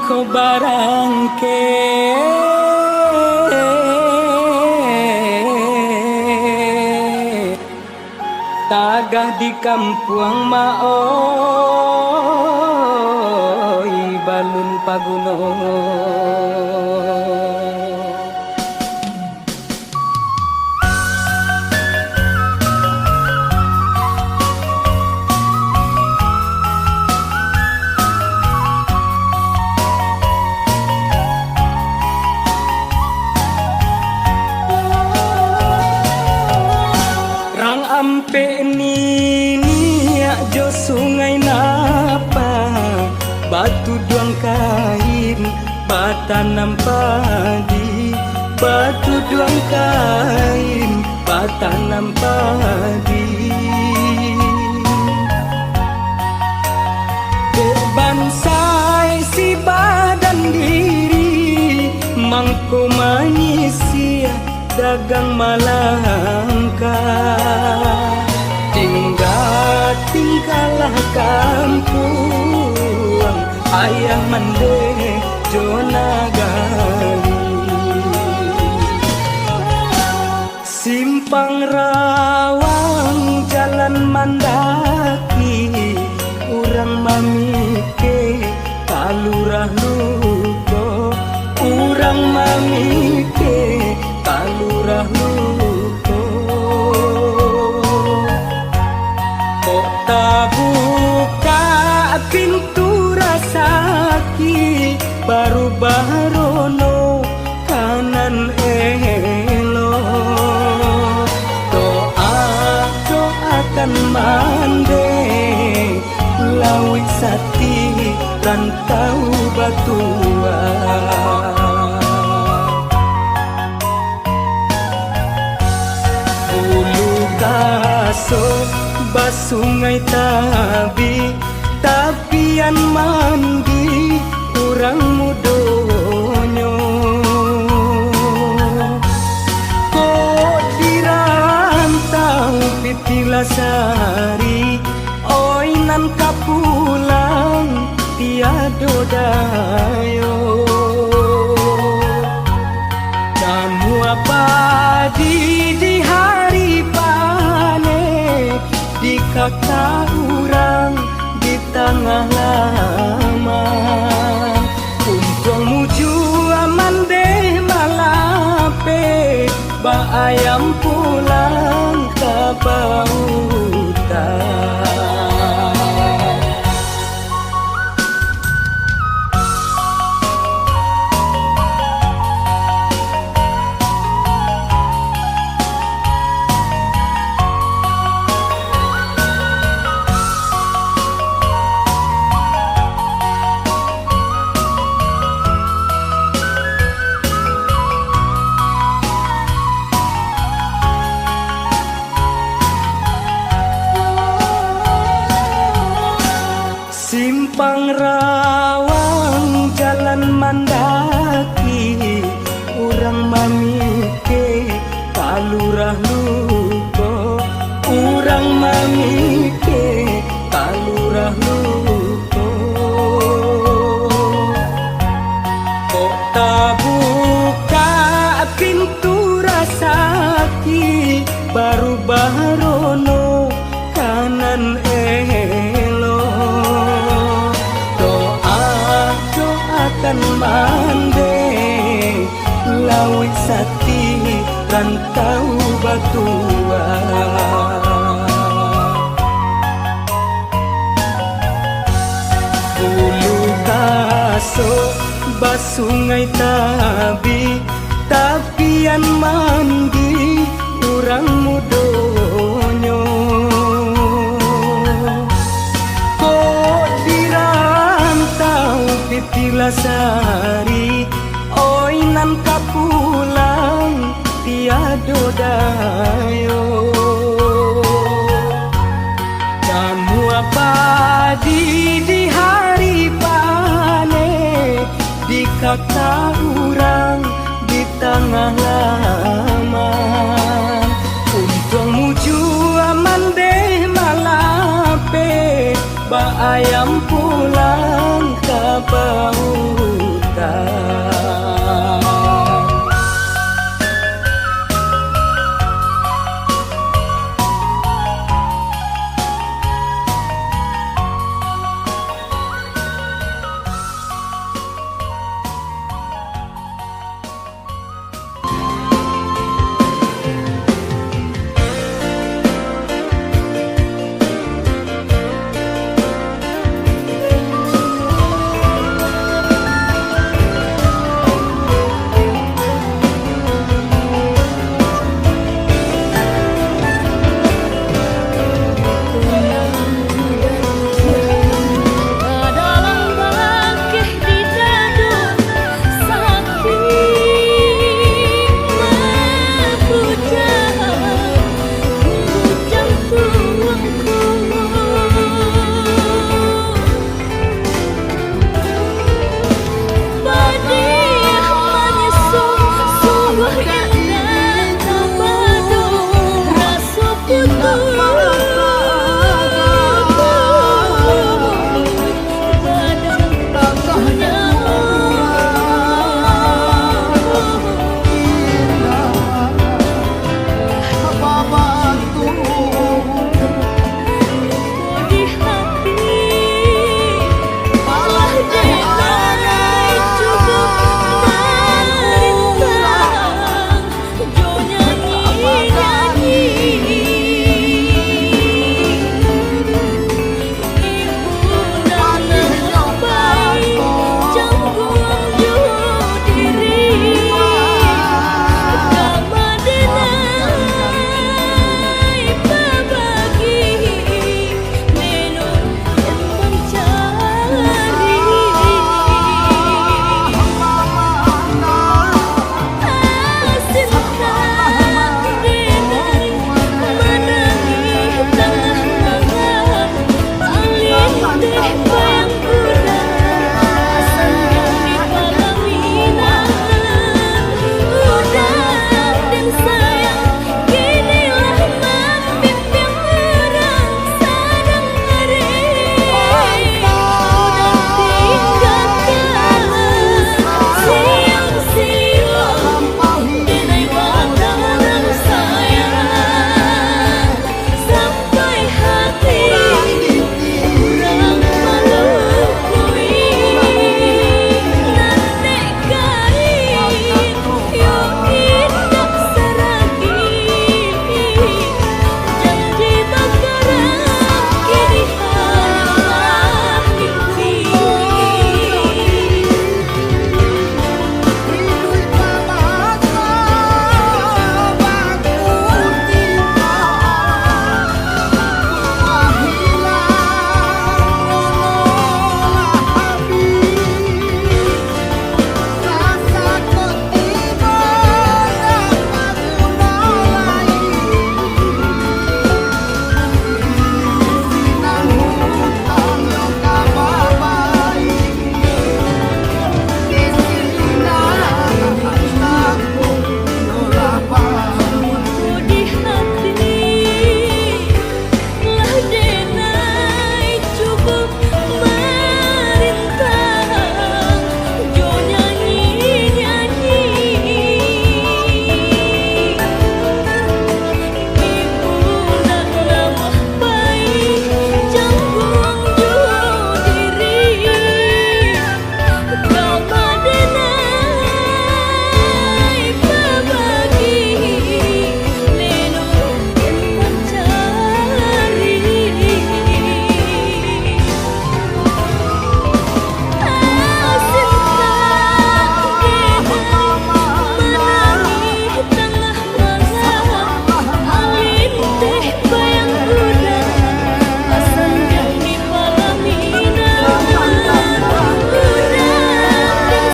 ko barangke tagah di kampung maoy balun pagunong. Ampe ni jo sungai napa batu duang kain batanam padi batu duang kain batanam padi bansai si badan diri mangko manusia dagang malangka tinggallah kampung ayah mande jona gali simpang rawang jalan mandaki urang mamike kalurah luko urang mamike kalurah luko buka pintu rasaki baru barono kanan elo doakan mande lawi sati rantau batua bulu gaso basungai tabi tapian mandi kurang mudonyo kok dirantau pitilasari oi nan kapulang tiado dayo kamu apa di hari panen di kata urang di tengah lama kumpung muju aman deh malape ba ayam pulang ke bautan. Simpang rawang jalan mandaki urang mamike kalurah luko urang mamike kalurah luko kok buka pintu rasaki baru barono kanan kan mande lawi sati rantau batua bulu gaso basungai tabi tapian mandi urang mudonyo pitilasari oi nan kapulang tiado dayo kamu apa di hari panen di kata urang di tengah